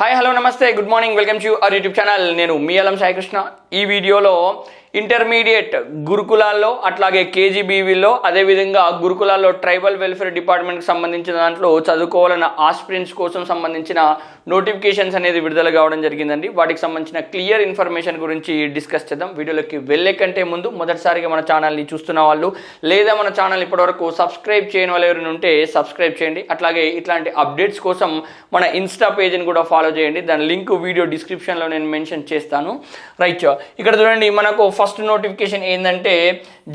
Hi hello నమస్తే good morning welcome to our YouTube channel. నేను మీ అలం సాయి కృష్ణ. ఈ వీడియోలో ఇంటర్మీడియట్ గురుకులాల్లో అట్లాగే కేజీబీవీలో అదేవిధంగా గురుకులాల్లో ట్రైబల్ వెల్ఫేర్ డిపార్ట్మెంట్కి సంబంధించిన దాంట్లో చదువుకోవాలన్న ఆస్పిరెంట్స్ కోసం సంబంధించిన నోటిఫికేషన్స్ అనేది విడుదల కావడం జరిగిందండి. వాటికి సంబంధించిన క్లియర్ ఇన్ఫర్మేషన్ గురించి డిస్కస్ చేద్దాం. వీడియోలోకి వెళ్ళే కంటే ముందు మొదటిసారిగా మన ఛానల్ని చూస్తున్న వాళ్ళు లేదా మన ఛానల్ ఇప్పటివరకు సబ్స్క్రైబ్ చేయని వాళ్ళు ఎవరైనా ఉంటే సబ్స్క్రైబ్ చేయండి. అట్లాగే ఇట్లాంటి అప్డేట్స్ కోసం మన ఇన్స్టా పేజ్ని కూడా ఫాలో చేయండి. దాని లింక్ వీడియో డిస్క్రిప్షన్లో నేను మెన్షన్ చేస్తాను. రైట్, ఇక్కడ చూడండి, మనకు ఫస్ట్ నోటిఫికేషన్ ఏంటంటే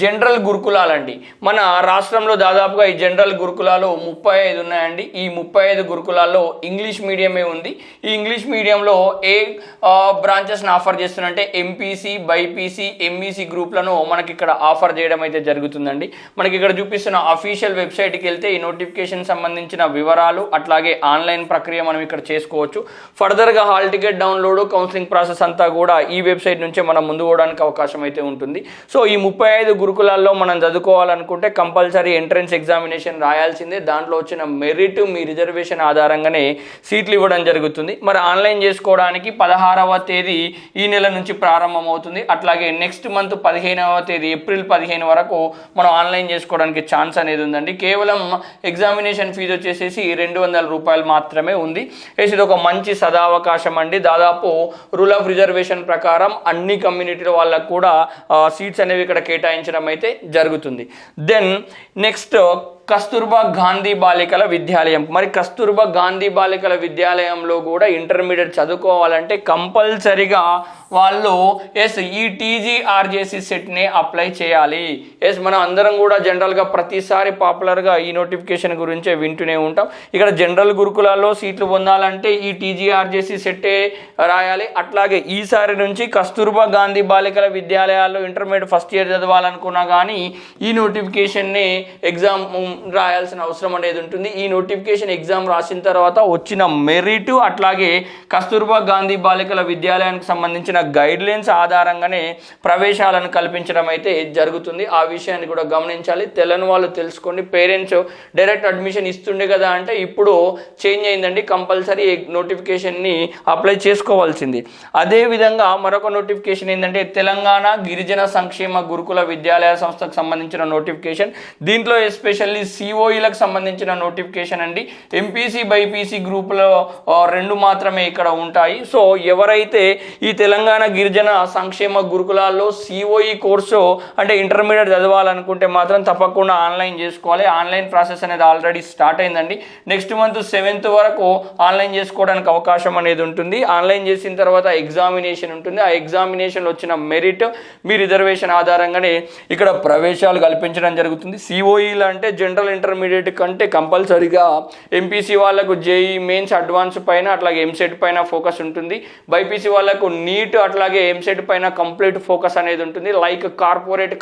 జనరల్ గురుకులాలండి. మన రాష్ట్రంలో దాదాపుగా ఈ జనరల్ గురుకులాలు 35 ఉన్నాయండి. ఈ 35 గురుకులాల్లో ఇంగ్లీష్ మీడియమే ఉంది. ఈ ఇంగ్లీష్ మీడియంలో ఏ బ్రాంచెస్ని ఆఫర్ చేస్తున్నంటే ఎంపీసీ, బైపీసీ, ఎంఈసీ గ్రూప్లను మనకి ఇక్కడ ఆఫర్ చేయడం అయితే జరుగుతుందండి. మనకి ఇక్కడ చూపిస్తున్న అఫీషియల్ వెబ్సైట్కి వెళ్తే ఈ నోటిఫికేషన్ సంబంధించిన వివరాలు అట్లాగే ఆన్లైన్ ప్రక్రియ మనం ఇక్కడ చేసుకోవచ్చు. ఫర్దర్గా hall ticket download, counselling process అంతా కూడా ఈ వెబ్సైట్ నుంచే మనం ముందు పోవడానికి అవకాశం అయితే ఉంటుంది. సో ఈ 35 గురుకులాల్లో మనం చదువుకోవాలనుకుంటే కంపల్సరీ ఎంట్రన్స్ ఎగ్జామినేషన్ రాయాల్సిందే. దాంట్లో వచ్చిన మెరిట్ మీ రిజర్వేషన్ ఆధారంగానే సీట్లు ఇవ్వడం జరుగుతుంది. మరి ఆన్లైన్ చేసుకోవడానికి 16వ తేదీ ఈ నెల నుంచి ప్రారంభమవుతుంది. అట్లాగే నెక్స్ట్ మంత్ 15వ తేదీ ఏప్రిల్ 15 వరకు మనం ఆన్లైన్ చేసుకోవడానికి ఛాన్స్ అనేది ఉందండి. కేవలం ఎగ్జామినేషన్ ఫీజు వచ్చేసేసి 200 రూపాయలు మాత్రమే ఉంది. ఇది ఒక మంచి సదావకాశం అండి. దాదాపు రూల్ ఆఫ్ రిజర్వేషన్ ప్రకారం అన్ని కమ్యూనిటీల వాళ్ళకు కూడా సీట్స్ అనేవి ఇక్కడ కేటాయించడం అయితే జరుగుతుంది. దెన్ నెక్స్ట్ కస్తూర్బా గాంధీ బాలికల విద్యాలయం. మరి కస్తూర్బా గాంధీ బాలికల విద్యాలయంలో కూడా ఇంటర్మీడియట్ చదువుకోవాలంటే కంపల్సరిగా వాళ్ళు ఈ టీజీఆర్జేసీ సెట్ని అప్లై చేయాలి. మనం అందరం కూడా జనరల్గా ప్రతిసారి పాపులర్గా ఈ నోటిఫికేషన్ గురించే వింటూనే ఉంటాం. ఇక్కడ జనరల్ గురుకులాల్లో సీట్లు పొందాలంటే ఈ టీజీఆర్జేసీ సెట్టే రాయాలి. అట్లాగే ఈసారి నుంచి కస్తూర్బా గాంధీ బాలికల విద్యాలయాల్లో ఇంటర్మీడియట్ ఫస్ట్ ఇయర్ చదవాలనుకున్నా కానీ ఈ నోటిఫికేషన్ని ఎగ్జామ్ రాయాల్సిన అవసరం అనేది ఉంటుంది. ఈ నోటిఫికేషన్ ఎగ్జామ్ రాసిన తర్వాత వచ్చిన మెరిట్ అట్లాగే కస్తూర్బా గాంధీ బాలికల విద్యాలయానికి సంబంధించిన గైడ్లైన్స్ ఆధారంగానే ప్రవేశాలను కల్పించడం అయితే జరుగుతుంది. ఆ విషయాన్ని కూడా గమనించాలి. తెలని వాళ్ళు తెలుసుకోండి. పేరెంట్స్ డైరెక్ట్ అడ్మిషన్ ఇస్తుండే కదా అంటే ఇప్పుడు చేంజ్ అయిందండి. కంపల్సరీ నోటిఫికేషన్ని అప్లై చేసుకోవాల్సింది. అదేవిధంగా మరొక నోటిఫికేషన్ ఏంటంటే తెలంగాణ గిరిజన సంక్షేమ గురుకుల విద్యాలయ సంస్థకు సంబంధించిన నోటిఫికేషన్. దీంట్లో ఎస్పెషల్లీ సిఓఈలకు సంబంధించిన నోటిఫికేషన్ అండి. ఎంపీసీ, బైపీసీ గ్రూపులో 2 మాత్రమే ఇక్కడ ఉంటాయి. సో ఎవరైతే ఈ తెలంగాణ గిరిజన సంక్షేమ గురుకులాల్లో సిఓఈ కోర్సు అంటే ఇంటర్మీడియట్ చదవాలనుకుంటే మాత్రం తప్పకుండా ఆన్లైన్ చేసుకోవాలి. ఆన్లైన్ ప్రాసెస్ అనేది ఆల్రెడీ స్టార్ట్ అయిందండి. నెక్స్ట్ మంత్ 7th వరకు ఆన్లైన్ చేసుకోవడానికి అవకాశం అనేది ఉంటుంది. ఆన్లైన్ చేసిన తర్వాత ఎగ్జామినేషన్ ఉంటుంది. ఆ ఎగ్జామినేషన్లో వచ్చిన మెరిట్ మీ రిజర్వేషన్ ఆధారంగానే ఇక్కడ ప్రవేశాలు కల్పించడం జరుగుతుంది. సిఓఈలు అంటే జనరల్ ఇంటర్మీడియట్ కంటే కంపల్సరీగా ఎంపీసీ వాళ్ళకు జేఈ మెయిన్స్ అడ్వాన్స్ పైన అట్లాగే ఎంసెట్ పైన ఫోకస్ ఉంటుంది. బైపీసీ వాళ్ళకు నీట్ అట్లాగే ఎంసెట్ పైన కంప్లీట్ ఫోకస్ అనేది ఉంటుంది. లైక్ కార్పొరేట్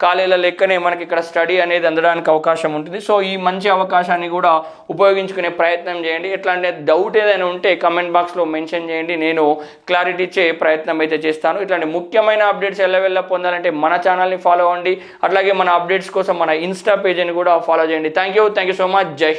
కాలేజీల లెక్కనే మనకి ఇక్కడ స్టడీ అనేది అందడానికి అవకాశం ఉంటుంది. సో ఈ మంచి అవకాశాన్ని కూడా ఉపయోగించుకునే ప్రయత్నం చేయండి. ఎట్లాంటి డౌట్ ఏదైనా ఉంటే కమెంట్ బాక్స్లో మెన్షన్ చేయండి. నేను క్లారిటీ ఇచ్చే ప్రయత్నం అయితే చేస్తాను. ఇట్లాంటి ముఖ్యమైన అప్డేట్స్ ఎల్లవెల్ల పొందాలంటే మన ఛానల్ని ఫాలో అవ్వండి. అట్లాగే మన అప్డేట్స్ కోసం మన ఇన్స్టా పేజ్ని కూడా ఫాలో చేయండి. Thank you so much. జై హింద్.